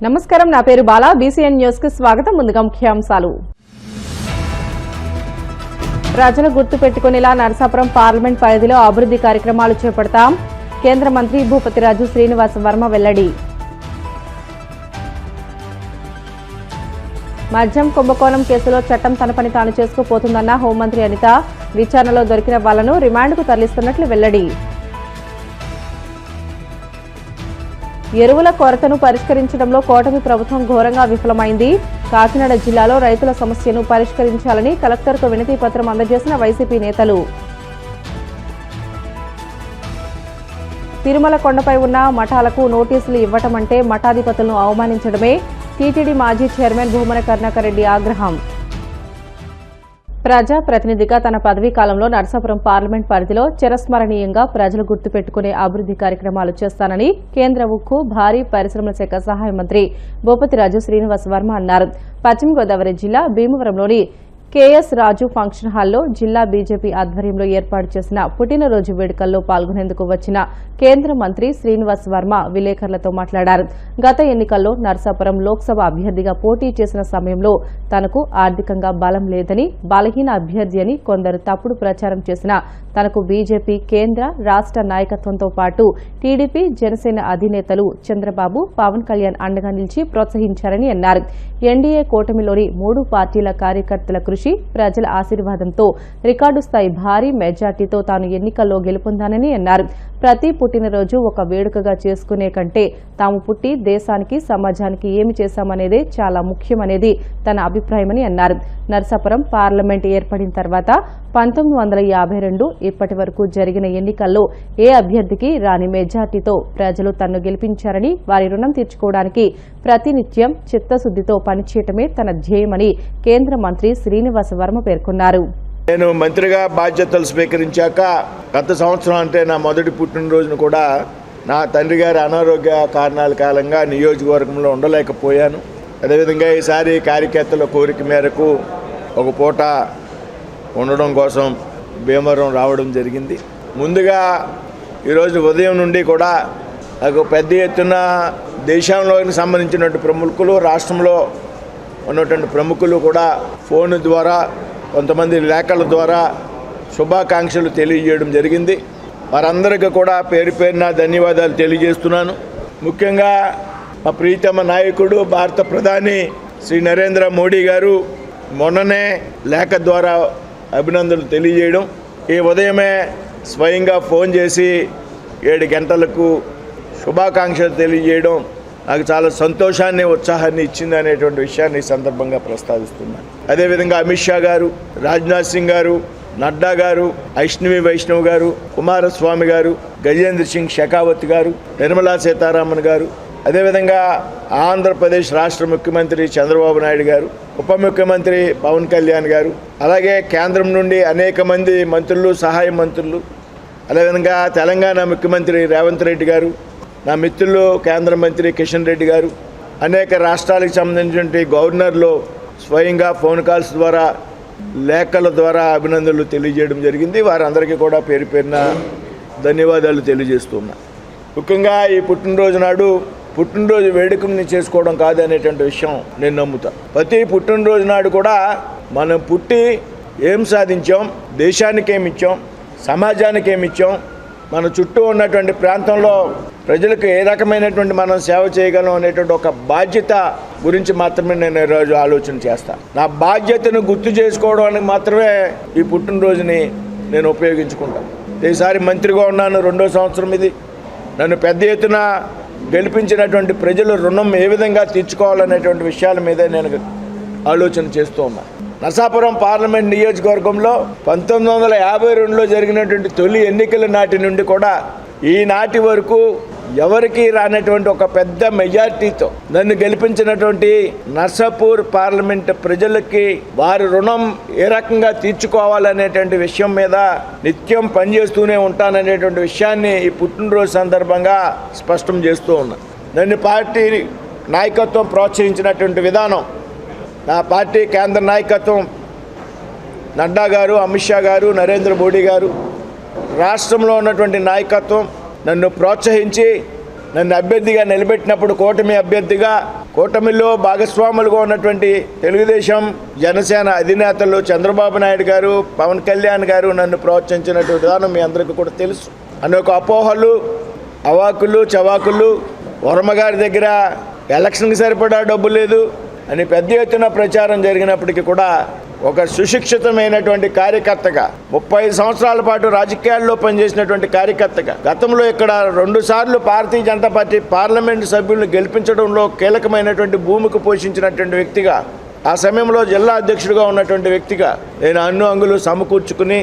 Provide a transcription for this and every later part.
నమస్కారం, నా పేరు బాలా. బీసీఎన్ న్యూస్ కి స్వాగతం. ముందుగా ముఖ్యాంశాలు. ప్రజలు గుర్తు పెట్టుకునేలా నరసాపురం పార్లమెంట్ పరిధిలో అభివృద్ధి కార్యక్రమాలు చేపడతాం. కేంద్ర మంత్రి భూపతిరాజు శ్రీనివాస్ వర్మ వెల్లడి. మద్యం కుంభకోణం కేసులో చట్టం తన పని తాను చేసుకుపోతుందన్న హోంమంత్రి అనిత. విచారణలో దొరికిన వాళ్లను రిమాండ్కు తరలిస్తున్నట్లు వెల్లడి. ఎరువుల కొరతను పరిష్కరించడంలో కూటమి ప్రభుత్వం ఘోరంగా విఫలమైంది. కాకినాడ జిల్లాలో రైతుల సమస్యను పరిష్కరించాలని కలెక్టర్కు వినతి పత్రం అందజేసిన వైసీపీ నేతలు. తిరుమల కొండపై ఉన్న మఠాలకు నోటీసులు ఇవ్వటమంటే మఠాధిపతులను అవమానించడమే. టీటీడీ మాజీ చైర్మన్ భూమన కరుణాకర్ రెడ్డి ఆగ్రహం. ప్రజాప్రతినిధిగా తన పదవీ కాలంలో నరసాపురం పార్లమెంట్ పరిధిలో చిరస్మరణీయంగా ప్రజలు గుర్తుపెట్టుకునే అభివృద్ధి కార్యక్రమాలు చేస్తానని కేంద్ర ఉక్కు భారీ పరిశ్రమల శాఖ సహాయ మంత్రి భూపతిరాజు శ్రీనివాస్ వర్మ అన్నారు. పశ్చిమ గోదావరి జిల్లా భీమవరంలోని కేఎస్ రాజు ఫంక్షన్ హాల్లో జిల్లా బీజేపీ ఆధ్వర్యంలో ఏర్పాటు చేసిన పుట్టినరోజు వేడుకల్లో పాల్గొనేందుకు వచ్చిన కేంద్ర మంత్రి శ్రీనివాస్ వర్మ విలేకరులతో మాట్లాడారు. గత ఎన్నికల్లో నరసాపురం లోక్సభ అభ్యర్థిగా పోటీ చేసిన సమయంలో తనకు ఆర్థికంగా బలం లేదని, బలహీన అభ్యర్థి అని కొందరు తప్పుడు ప్రచారం చేసిన తనకు బీజేపీ కేంద్ర రాష్ట నాయకత్వంతో పాటు టీడీపీ జనసేన అధినేతలు చంద్రబాబు, పవన్ కళ్యాణ్ అండగా నిలిచి ప్రోత్సహించారని అన్నారు. ఎన్డీఏ కూటమిలోని 3 పార్టీల కార్యకర్తల కృషి, ప్రజల ఆశీర్వాదంతో రికార్డు స్థాయి భారీ మెజార్టీతో తాను ఎన్నికల్లో గెలుపొందానని అన్నారు. ప్రతి పుట్టినరోజు ఒక వేడుకగా చేసుకునే కంటే తాము పుట్టి దేశానికి, సమాజానికి ఏమి చేశామనేదే చాలా ముఖ్యమనేది తన అభిప్రాయమని అన్నారు. నరసాపురం పార్లమెంట్ ఏర్పడిన తర్వాత 1952 ఇప్పటి వరకు జరిగిన ఎన్నికల్లో ఏ అభ్యర్థికి రాని మెజార్టీతో ప్రజలు తన్ను గెలిపించారని, వారి రుణం తీర్చుకోవడానికి ప్రతినిత్యం చిత్తశుద్దితో పనిచేయటమే తన ధ్యేయమని కేంద్ర మంత్రి శ్రీనివాస్ వర్మ పేర్కొన్నారు. నేను మంత్రిగా బాధ్యతలు స్వీకరించాక గత సంవత్సరం అంటే నా మొదటి పుట్టినరోజును కూడా నా తండ్రి గారి అనారోగ్య కారణాల కారణంగా నియోజకవర్గంలో ఉండలేకపోయాను. అదేవిధంగా ఈసారి కార్యకర్తల కోరిక మేరకు ఒక పూట ఉండడం కోసం భీమవరం రావడం జరిగింది. ముందుగా ఈరోజు ఉదయం నుండి కూడా నాకు పెద్ద ఎత్తున దేశంలోకి సంబంధించినటువంటి ప్రముఖులు, రాష్ట్రంలో ఉన్నటువంటి ప్రముఖులు కూడా ఫోన్ ద్వారా, కొంతమంది లేఖల ద్వారా శుభాకాంక్షలు తెలియజేయడం జరిగింది. వారందరికీ కూడా పేరు పేరున ధన్యవాదాలు తెలియజేస్తున్నాను. ముఖ్యంగా మా ప్రీతమ నాయకుడు భారత ప్రధాని శ్రీ నరేంద్ర మోడీ గారు మొన్ననే లేఖ ద్వారా అభినందనలు తెలియజేయడం, ఈ ఉదయమే స్వయంగా ఫోన్ చేసి 7 గంటలకు శుభాకాంక్షలు తెలియజేయడం నాకు చాలా సంతోషాన్ని, ఉత్సాహాన్ని ఇచ్చింది అనేటువంటి విషయాన్ని ఈ సందర్భంగా ప్రస్తావిస్తున్నాను. అదేవిధంగా అమిత్ షా గారు, రాజ్నాథ్ సింగ్ గారు, నడ్డా గారు, ఐష్ణవి వైష్ణవ్ గారు, కుమారస్వామి గారు, గజేంద్ర సింగ్ షెకావత్ గారు, నిర్మలా సీతారామన్ గారు, అదేవిధంగా ఆంధ్రప్రదేశ్ రాష్ట్ర ముఖ్యమంత్రి చంద్రబాబు నాయుడు గారు, ఉప ముఖ్యమంత్రి పవన్ కళ్యాణ్ గారు, అలాగే కేంద్రం నుండి అనేక మంది మంత్రులు, సహాయ మంత్రులు, అదేవిధంగా తెలంగాణ ముఖ్యమంత్రి రేవంత్ రెడ్డి గారు, నా మిత్రులు కేంద్ర మంత్రి కిషన్ రెడ్డి గారు, అనేక రాష్ట్రాలకు సంబంధించినటువంటి గవర్నర్లు స్వయంగా ఫోన్ కాల్స్ ద్వారా, లేఖల ద్వారా అభినందనలు తెలియజేయడం జరిగింది. వారందరికీ కూడా పేరు పేరున ధన్యవాదాలు తెలియజేస్తున్నా. ముఖ్యంగా ఈ పుట్టినరోజు నాడు పుట్టినరోజు వేడుకని చేసుకోవడం కాదనేటువంటి విషయం నేను నమ్ముతా. ప్రతి పుట్టినరోజు నాడు కూడా మనం పుట్టి ఏం సాధించాం, దేశానికి ఏమి ఇచ్చాం, సమాజానికి ఏమి ఇచ్చాం, మన చుట్టూ ఉన్నటువంటి ప్రాంతంలో ప్రజలకు ఏ రకమైనటువంటి మనం సేవ చేయగలం అనేటువంటి ఒక బాధ్యత గురించి మాత్రమే నేను ఈరోజు ఆలోచన చేస్తాను. నా బాధ్యతను గుర్తు చేసుకోవడానికి మాత్రమే ఈ పుట్టినరోజుని నేను ఉపయోగించుకుంటాను. ఈసారి మంత్రిగా ఉన్నాను, 2వ సంవత్సరం ఇది. నన్ను పెద్ద ఎత్తున గెలిపించినటువంటి ప్రజల రుణం ఏ విధంగా తీర్చుకోవాలనేటువంటి విషయాల మీదే నేను ఆలోచన చేస్తూ ఉన్నాను. నరసాపురం పార్లమెంట్ నియోజకవర్గంలో 1952లో జరిగినటువంటి తొలి ఎన్నికల నాటి నుండి కూడా ఈనాటి వరకు ఎవరికి రానటువంటి ఒక పెద్ద మెజార్టీతో నన్ను గెలిపించినటువంటి నర్సాపూర్ పార్లమెంట్ ప్రజలకి వారి రుణం ఏ రకంగా తీర్చుకోవాలనేటువంటి విషయం మీద నిత్యం పనిచేస్తూనే ఉంటాననేటువంటి విషయాన్ని ఈ పుట్టినరోజు సందర్భంగా స్పష్టం చేస్తూ ఉన్నాను. నన్ను పార్టీ నాయకత్వం ప్రోత్సహించినటువంటి విధానం, నా పార్టీ కేంద్ర నాయకత్వం నడ్డా గారు, అమిత్ షా గారు, నరేంద్ర మోడీ గారు, రాష్ట్రంలో ఉన్నటువంటి నాయకత్వం నన్ను ప్రోత్సహించి నన్ను అభ్యర్థిగా నిలబెట్టినప్పుడు, కూటమి అభ్యర్థిగా కూటమిలో భాగస్వాములుగా ఉన్నటువంటి తెలుగుదేశం జనసేన అధినేతలు చంద్రబాబు నాయుడు గారు, పవన్ కళ్యాణ్ గారు నన్ను ప్రోత్సహించినటువంటి విధానం మీ అందరికీ కూడా తెలుసు. అనేక అపోహలు, అవాకులు చవాకులు, వర్మగారి దగ్గర ఎలక్షన్కి సరిపడా డబ్బు లేదు అని పెద్ద ఎత్తున ప్రచారం జరిగినప్పటికీ కూడా ఒక సుశిక్షితమైనటువంటి కార్యకర్తగా 35 సంవత్సరాల పాటు రాజకీయాల్లో పనిచేసినటువంటి కార్యకర్తగా గతంలో ఇక్కడ 2 సార్లు భారతీయ జనతా పార్టీ పార్లమెంటు సభ్యులను గెలిపించడంలో కీలకమైనటువంటి భూమిక పోషించినటువంటి వ్యక్తిగా, ఆ సమయంలో జిల్లా అధ్యక్షుడిగా ఉన్నటువంటి వ్యక్తిగా నేను అన్ని అంగులు సమకూర్చుకుని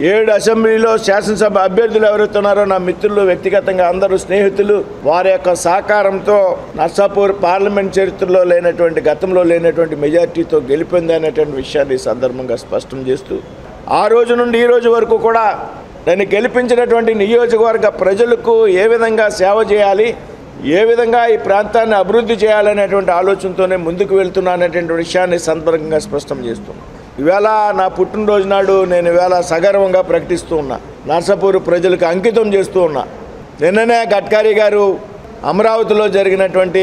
7 అసెంబ్లీలో శాసనసభ అభ్యర్థులు ఎవరైతే ఉన్నారో నా మిత్రులు, వ్యక్తిగతంగా అందరూ స్నేహితులు, వారి యొక్క సహకారంతో నర్సాపూర్ పార్లమెంట్ చరిత్రలో లేనటువంటి, గతంలో లేనటువంటి మెజార్టీతో గెలిపింది అనేటువంటి విషయాన్ని సందర్భంగా స్పష్టం చేస్తూ, ఆ రోజు నుండి ఈ రోజు వరకు కూడా నన్ను గెలిపించినటువంటి నియోజకవర్గ ప్రజలకు ఏ విధంగా సేవ చేయాలి, ఏ విధంగా ఈ ప్రాంతాన్ని అభివృద్ధి చేయాలనేటువంటి ఆలోచనతోనే ముందుకు వెళ్తున్నాననేటువంటి విషయాన్ని సందర్భంగా స్పష్టం చేస్తున్నాను. ఈవేళ నా పుట్టినరోజు నాడు నేను ఈవేళ సగర్వంగా ప్రకటిస్తూ ఉన్నా, నర్సాపూర్ ప్రజలకు అంకితం చేస్తూ ఉన్నా. నిన్ననే గడ్కరీ గారు అమరావతిలో జరిగినటువంటి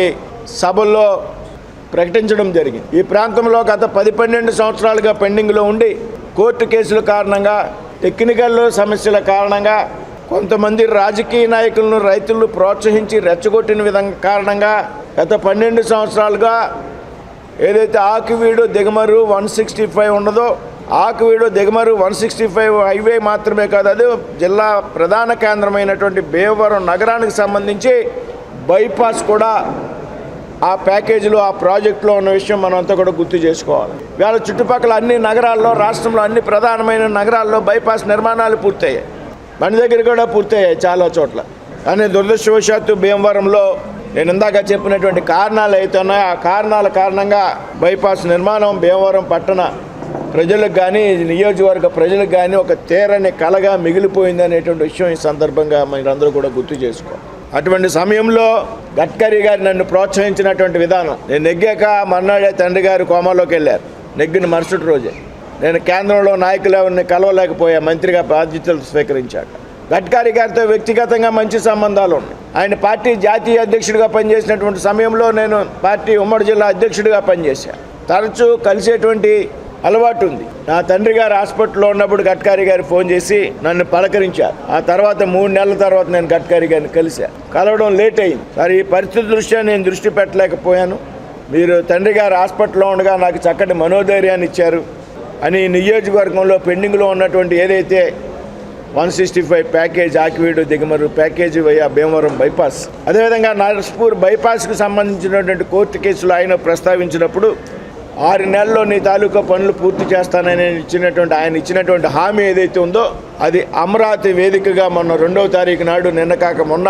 సభల్లో ప్రకటించడం జరిగింది. ఈ ప్రాంతంలో గత 10-12 సంవత్సరాలుగా పెండింగ్లో ఉండి కోర్టు కేసుల కారణంగా, టెక్నికల్ సమస్యల కారణంగా, కొంతమంది రాజకీయ నాయకులను రైతులను ప్రోత్సహించి రెచ్చగొట్టిన విధంగా కారణంగా గత 12 సంవత్సరాలుగా ఏదైతే ఆకువీడు దిగమరు 165 ఉన్నదో, ఆకువీడు దిగమరు 165 హైవే మాత్రమే కాదు, అది జిల్లా ప్రధాన కేంద్రమైనటువంటి భీమవరం నగరానికి సంబంధించి బైపాస్ కూడా ఆ ప్యాకేజీలో, ఆ ప్రాజెక్టులో ఉన్న విషయం మనం అంతా కూడా గుర్తు చేసుకోవాలి. ఇవాళ చుట్టుపక్కల అన్ని నగరాల్లో, రాష్ట్రంలో అన్ని ప్రధానమైన నగరాల్లో బైపాస్ నిర్మాణాలు పూర్తయ్యాయి. మన దగ్గర కూడా పూర్తయ్యాయి చాలా చోట్ల. కానీ దురదృష్టవశాత్తు భీమవరంలో నేను ఇందాక చెప్పినటువంటి కారణాలు అయితే ఉన్నాయో, ఆ కారణాల కారణంగా బైపాస్ నిర్మాణం భీమవరం పట్టణ ప్రజలకు కానీ, నియోజకవర్గ ప్రజలకు కానీ ఒక తీరని కలగా మిగిలిపోయింది అనేటువంటి విషయం ఈ సందర్భంగా మీరందరూ కూడా గుర్తు చేసుకోవాలి. అటువంటి సమయంలో గడ్కరీ గారు నన్ను ప్రోత్సహించినటువంటి విధానం, నేను నెగ్గాక మర్నాడే తండ్రి గారు కోమాలోకి వెళ్ళారు. నెగ్గిన మరుసటి రోజే నేను కేంద్రంలో నాయకులు ఎవరిని కలవలేకపోయా, మంత్రిగా బాధ్యతలు స్వీకరించాక. గడ్కరీ గారితో వ్యక్తిగతంగా మంచి సంబంధాలు ఉన్నాయి. ఆయన పార్టీ జాతీయ అధ్యక్షుడిగా పనిచేసినటువంటి సమయంలో నేను పార్టీ ఉమ్మడి జిల్లా అధ్యక్షుడిగా పనిచేశాను. తరచూ కలిసేటువంటి అలవాటు ఉంది. నా తండ్రి గారు హాస్పిటల్లో ఉన్నప్పుడు గడ్కరీ గారు ఫోన్ చేసి నన్ను పలకరించారు. ఆ తర్వాత 3 నెలల తర్వాత నేను గడ్కరీ గారిని కలిశాను. కలవడం లేట్ అయింది. మరి ఈ పరిస్థితి దృష్ట్యా నేను దృష్టి పెట్టలేకపోయాను. మీరు తండ్రి గారు హాస్పిటల్లో ఉండగా నాకు చక్కటి మనోధైర్యాన్ని ఇచ్చారు అని నియోజకవర్గంలో పెండింగ్లో ఉన్నటువంటి ఏదైతే 165 ప్యాకేజ్, ఆకివీడు దిగమరు ప్యాకేజీ వయ్యా భీమవరం బైపాస్, అదేవిధంగా నర్సాపూర్ బైపాస్కి సంబంధించినటువంటి కోర్టు కేసులు ఆయన ప్రస్తావించినప్పుడు 6 నెలల్లో నీ తాలూకా పనులు పూర్తి చేస్తానని ఆయన ఇచ్చినటువంటి హామీ ఏదైతే ఉందో అది అమరావతి వేదికగా మొన్న 2వ తారీఖు నాడు, నిన్న కాక మొన్న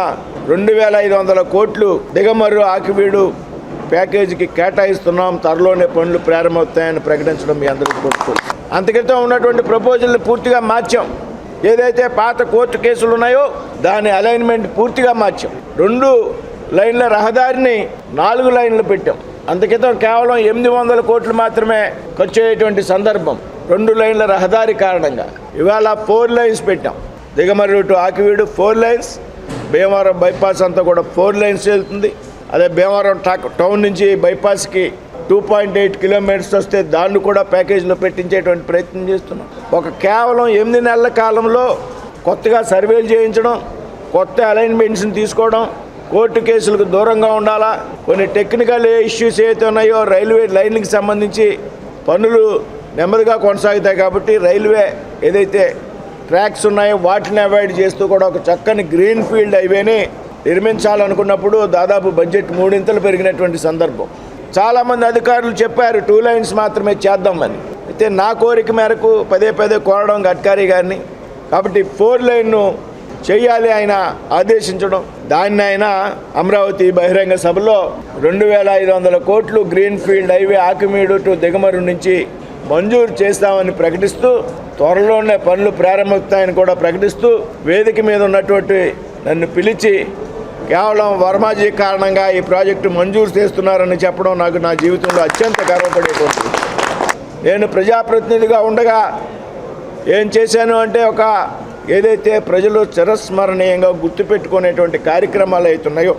2500 కోట్లు దిగమరు ఆకివీడు ప్యాకేజీకి కేటాయిస్తున్నాం, త్వరలోనే పనులు ప్రారంభమవుతాయని ప్రకటించడం మీ అందరికీ గుర్తు. అంతక్రితం ఉన్నటువంటి ప్రపోజల్ని పూర్తిగా మార్చాం. ఏదైతే పాత కోర్టు కేసులు ఉన్నాయో దాని అలైన్మెంట్ పూర్తిగా మార్చాం. 2 లైన్ల రహదారిని 4 లైన్లు పెట్టాం. అందుకితం కేవలం 800 కోట్లు మాత్రమే ఖర్చు అయ్యేటువంటి సందర్భం 2 లైన్ల రహదారి కారణంగా. ఇవాళ 4 లైన్స్ పెట్టాం. Digamarru to Akividu 4 lines, Bhimavaram bypass అంతా కూడా 4 లైన్స్ వెళ్తుంది. అదే భీమవరం టౌన్ నుంచి బైపాస్కి 2.8 కిలోమీటర్స్ వస్తే దాన్ని కూడా ప్యాకేజీలో పెట్టించేటువంటి ప్రయత్నం చేస్తున్నాం. ఒక కేవలం 8 నెలల కాలంలో కొత్తగా సర్వేలు చేయించడం, కొత్త అలైన్మెంట్స్ని తీసుకోవడం, కోర్టు కేసులకు దూరంగా ఉండాలా, కొన్ని టెక్నికల్ ఇష్యూస్ ఏవైతే ఉన్నాయో రైల్వే లైన్కి సంబంధించి పనులు నెమ్మదిగా కొనసాగుతాయి కాబట్టి రైల్వే ఏదైతే ట్రాక్స్ ఉన్నాయో వాటిని అవాయిడ్ చేస్తూ కూడా ఒక చక్కని గ్రీన్ ఫీల్డ్ హైవేని నిర్మించాలనుకున్నప్పుడు దాదాపు బడ్జెట్ 3 ఇంతలు పెరిగినటువంటి సందర్భం. చాలామంది అధికారులు చెప్పారు 2 లైన్స్ మాత్రమే చేద్దామని. అయితే నా కోరిక మేరకు పదే కోరడం గడ్కరీ గారిని, కాబట్టి 4 లైన్ను చేయాలి ఆయన ఆదేశించడం. దాన్ని ఆయన అమరావతి బహిరంగ సభలో 2500 కోట్లు green field highway Akividu to Digamarru నుంచి మంజూరు చేస్తామని ప్రకటిస్తూ, త్వరలోనే పనులు ప్రారంభమవుతాయని కూడా ప్రకటిస్తూ, వేదిక మీద ఉన్నటువంటి నన్ను పిలిచి కేవలం వర్మాజీ కారణంగా ఈ ప్రాజెక్టు మంజూరు చేస్తున్నారని చెప్పడం నాకు నా జీవితంలో అత్యంత గర్వపడేటువంటి. నేను ప్రజాప్రతినిధిగా ఉండగా ఏం చేశాను అంటే, ఒక ఏదైతే ప్రజలు చిరస్మరణీయంగా గుర్తుపెట్టుకునేటువంటి కార్యక్రమాలు అవుతున్నాయో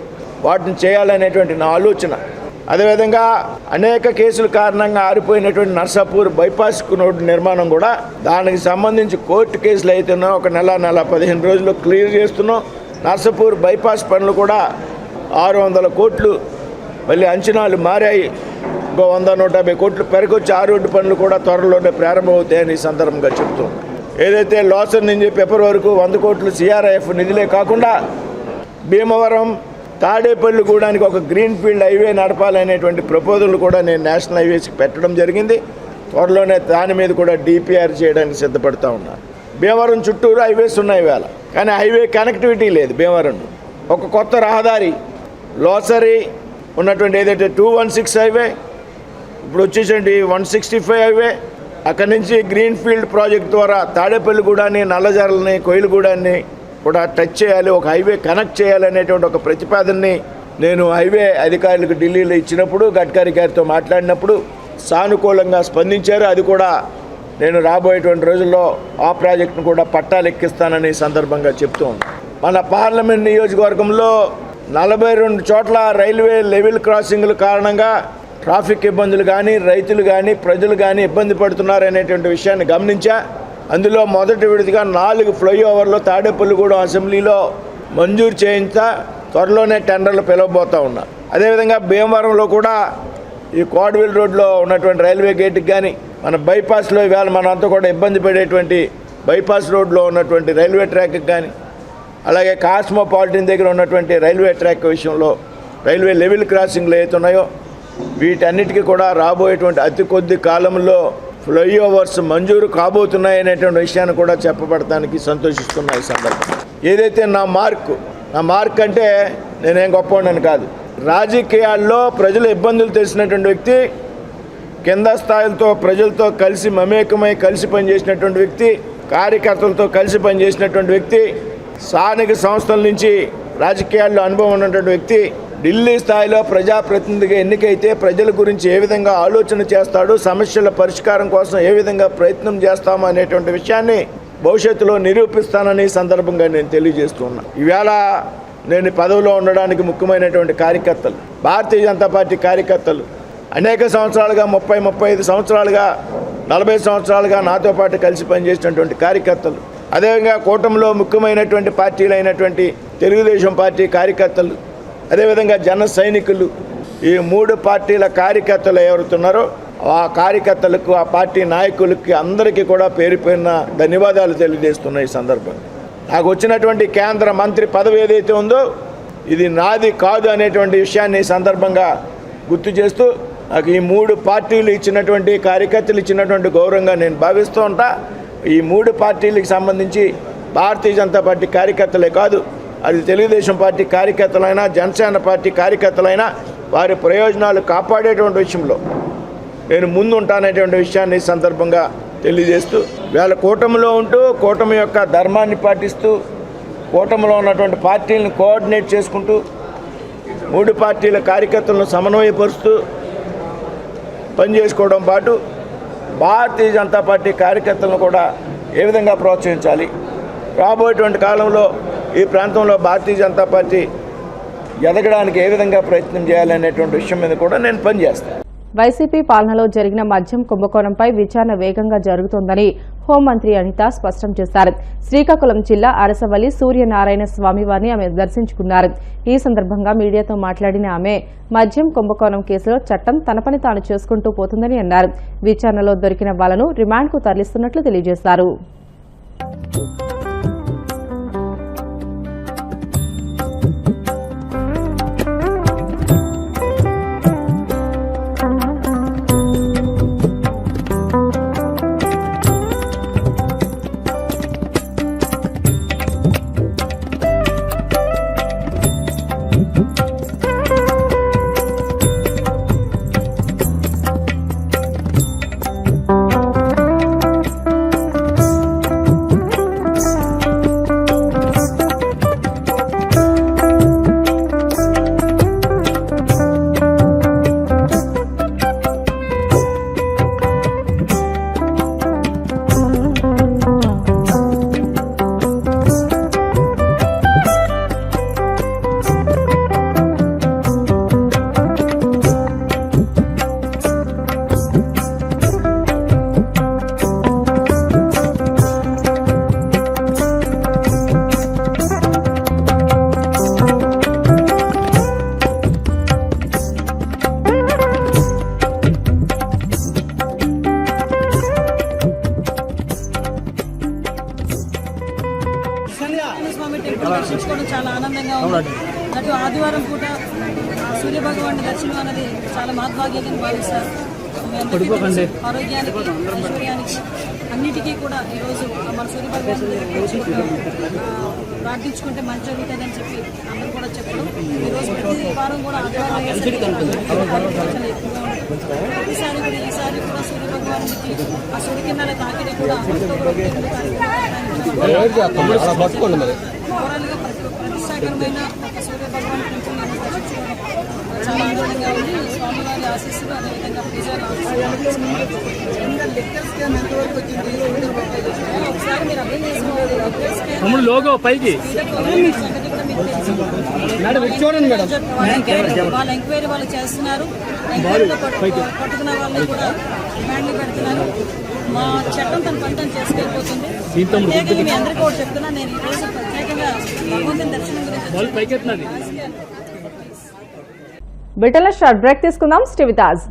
వాటిని చేయాలనేటువంటి నా ఆలోచన. అదేవిధంగా అనేక కేసుల కారణంగా ఆరిపోయినటువంటి నర్సాపూర్ బైపాస్ రోడ్డు నిర్మాణం కూడా దానికి సంబంధించి కోర్టు కేసులు అవుతున్నాం. ఒక నెల 15 రోజుల్లో క్లియర్ చేస్తున్నాం. నర్సాపూర్ బైపాస్ పనులు కూడా 600 కోట్లు మళ్ళీ అంచనాలు మారాయి. ఇంకో 100-150 కోట్లు పెరగొచ్చి ఆ రోడ్డు పనులు కూడా త్వరలోనే ప్రారంభమవుతాయని ఈ సందర్భంగా చెబుతాం. ఏదైతే లోసర్ నుంచి పేపర్ వరకు 100 కోట్లు CRIF నిధులే కాకుండా భీమవరం తాడేపల్లిగూడానికి ఒక గ్రీన్ ఫీల్డ్ హైవే నడపాలనేటువంటి ప్రపోజల్ కూడా నేను నేషనల్ హైవేస్కి పెట్టడం జరిగింది. త్వరలోనే దాని మీద కూడా DPR చేయడానికి సిద్ధపడుతూ ఉన్నాను. భీమవరం చుట్టూరు హైవేస్ ఉన్నాయి వేళ, కానీ హైవే కనెక్టివిటీ లేదు. భీమవరం ఒక కొత్త రహదారి లోసరి ఉన్నటువంటి ఏదైతే 216 హైవే ఇప్పుడు వచ్చేసండి 165 హైవే, అక్కడి నుంచి గ్రీన్ ఫీల్డ్ ప్రాజెక్ట్ ద్వారా తాడేపల్లిగూడాన్ని, నల్లజర్లని, కోయిలగూడాన్ని కూడా టచ్ చేయాలి, ఒక హైవే కనెక్ట్ చేయాలనేటువంటి ఒక ప్రతిపాదనని నేను హైవే అధికారులకు ఢిల్లీలో ఇచ్చినప్పుడు గడ్కరీ గారితో మాట్లాడినప్పుడు సానుకూలంగా స్పందించారు. అది కూడా నేను రాబోయేటువంటి రోజుల్లో ఆ ప్రాజెక్టును కూడా పట్టాలు ఎక్కిస్తానని సందర్భంగా చెప్తూ ఉన్నాను. మన పార్లమెంట్ నియోజకవర్గంలో 42 చోట్ల రైల్వే లెవెల్ క్రాసింగ్ల కారణంగా ట్రాఫిక్ ఇబ్బందులు కానీ, రైతులు కానీ, ప్రజలు కానీ ఇబ్బంది పడుతున్నారనేటువంటి విషయాన్ని గమనించా. అందులో మొదటి విడతగా 4 ఫ్లైఓవర్లు తాడేపల్లిగూడెం అసెంబ్లీలో మంజూరు చేయించా. త్వరలోనే టెండర్లు పిలవబోతూ ఉన్నారు. అదేవిధంగా భీమవరంలో కూడా ఈ కోడవిల్ రోడ్లో ఉన్నటువంటి రైల్వే గేట్కి కానీ, మన బైపాస్లో ఇవాళ మనంతా కూడా ఇబ్బంది పడేటువంటి బైపాస్ రోడ్లో ఉన్నటువంటి రైల్వే ట్రాక్కి కానీ, అలాగే కాస్మోపాలిటన్ దగ్గర ఉన్నటువంటి రైల్వే ట్రాక్ విషయంలో రైల్వే లెవెల్ క్రాసింగ్లు ఏతున్నాయో వీటన్నిటికీ కూడా రాబోయేటువంటి అతి కొద్ది కాలంలో ఫ్లైఓవర్స్ మంజూరు కాబోతున్నాయనేటువంటి విషయాన్ని కూడా చెప్పబడటానికి సంతోషిస్తున్నాయి. ఈ సందర్భంగా ఏదైతే నా మార్క్ అంటే నేనేం గొప్పవాడిని కాదు. రాజకీయాల్లో ప్రజల ఇబ్బందులు తెలిసినటువంటి వ్యక్తి, కింద స్థాయిలతో ప్రజలతో కలిసి మమేకమై కలిసి పనిచేసినటువంటి వ్యక్తి, కార్యకర్తలతో కలిసి పనిచేసినటువంటి వ్యక్తి, స్థానిక సంస్థల నుంచి రాజకీయాల్లో అనుభవం ఉన్నటువంటి వ్యక్తి, ఢిల్లీ స్థాయిలో ప్రజాప్రతినిధిగా ఎన్నికైతే ప్రజల గురించి ఏ విధంగా ఆలోచన చేస్తాడు, సమస్యల పరిష్కారం కోసం ఏ విధంగా ప్రయత్నం చేస్తామో అనేటువంటి విషయాన్ని భవిష్యత్తులో నిరూపిస్తానని సందర్భంగా నేను తెలియజేస్తున్నా. ఈవేళ నేను పదవిలో ఉండడానికి ముఖ్యమైనటువంటి కార్యకర్తలు, భారతీయ జనతా పార్టీ కార్యకర్తలు అనేక సంవత్సరాలుగా 30-35 సంవత్సరాలుగా 40 సంవత్సరాలుగా నాతో పాటు కలిసి పనిచేసినటువంటి కార్యకర్తలు, అదేవిధంగా కూటమిలో ముఖ్యమైనటువంటి పార్టీలు అయినటువంటి తెలుగుదేశం పార్టీ కార్యకర్తలు, అదేవిధంగా జన సైనికులు, ఈ 3 పార్టీల కార్యకర్తలు ఎవరుతున్నారో ఆ కార్యకర్తలకు, ఆ పార్టీ నాయకులకి అందరికీ కూడా పేరు పేరున ధన్యవాదాలు తెలియజేస్తున్నాయి. ఈ సందర్భంగా నాకు వచ్చినటువంటి కేంద్ర మంత్రి పదవి ఏదైతే ఉందో ఇది నాది కాదు అనేటువంటి విషయాన్ని ఈ సందర్భంగా గుర్తు చేస్తూ నాకు ఈ 3 పార్టీలు ఇచ్చినటువంటి కార్యకర్తలు ఇచ్చినటువంటి గౌరవంగా నేను భావిస్తూ ఉంటా. ఈ 3 పార్టీలకు సంబంధించి భారతీయ జనతా పార్టీ కార్యకర్తలే కాదు, అది తెలుగుదేశం పార్టీ కార్యకర్తలైనా, జనసేన పార్టీ కార్యకర్తలైనా వారి ప్రయోజనాలు కాపాడేటువంటి విషయంలో నేను ముందు ఉంటాననేటువంటి విషయాన్ని ఈ సందర్భంగా తెలియజేస్తూ, వీళ్ళ కూటమిలో ఉంటూ కూటమి యొక్క ధర్మాన్ని పాటిస్తూ కూటమిలో ఉన్నటువంటి పార్టీలను కోఆర్డినేట్ చేసుకుంటూ 3 పార్టీల కార్యకర్తలను సమన్వయపరుస్తూ పనిచేసుకోవడం పాటు భారతీయ జనతా పార్టీ కార్యకర్తలను కూడా ఏ విధంగా ప్రోత్సహించాలి, రాబోయేటువంటి కాలంలో ఈ ప్రాంతంలో భారతీయ జనతా పార్టీ ఎదగడానికి ఏ విధంగా ప్రయత్నం చేయాలనేటువంటి విషయం మీద కూడా నేను పనిచేస్తాను. వైసీపీ పాలనలో జరిగిన మద్యం కుంభకోణంపై విచారణ వేగంగా జరుగుతోందని హోంమంత్రి అనిత స్పష్టం చేశారు. శ్రీకాకుళం జిల్లా అరసవల్లి సూర్యనారాయణ స్వామివారిని ఆమె దర్శించుకున్నారు. ఈ సందర్భంగా మీడియాతో మాట్లాడిన ఆమె మద్యం కుంభకోణం కేసులో చట్టం తన పని తాను చేసుకుంటూ పోతుందని అన్నారు. విచారణలో దొరికిన వాళ్లను రిమాండ్కు తరలిస్తున్నట్లు తెలియజేశారు. ఆదివారం పూట సూర్యభగవాన్ దర్శనం అనేది చాలా మహద్భాగ్యంగా భావిస్తారు. మీ అందరికీ తెలుసు, ఆరోగ్యానికి, ఐశ్వర్యానికి, అన్నిటికీ కూడా ఈరోజు మన సూర్యభగవాన్ దగ్గరికి వచ్చి ప్రార్థించుకుంటే మంచి జరుగుతుందని చెప్పి అందరూ కూడా చెప్పడం. ఈరోజు ప్రతి వారం కూడా ఆదివారం అయ్యేసరికి చాలా ఎక్కువగా ఉంటుంది. ఈసారి కూడా సూర్యభగవానికి ఆ సూర్యకిరణాల తాకిడి కూడా ఓవరాల్గా ప్రతిష్టాకరమైన ఒక సూర్యభగవాన్ టెంపుల్ దర్శించుకోవడం చాలా ఆనందంగా ఉంది. స్వామివారి ఆశీస్సులు అదేవిధంగా పూజలు ఒకసారి మీరు అర్థం చేసుకోవాలి. వాళ్ళ ఎంక్వైరీ వాళ్ళు చేస్తున్నారు. ఎంక్వైరీలో పట్టుకున్న వాళ్ళని కూడా రిమాండ్లు పెడుతున్నారు. మా చట్టం తన పని తను చేసుకెళ్ళిపోతుంది. ప్రత్యేకంగా మీ అందరికీ కూడా చెప్తున్నా, నేను ఈరోజు ప్రత్యేకంగా భగవంతుని దర్శనం గురించి బిడ్డల షార్ట్ బ్రేక్ తీసుకుందాం. Stay with us.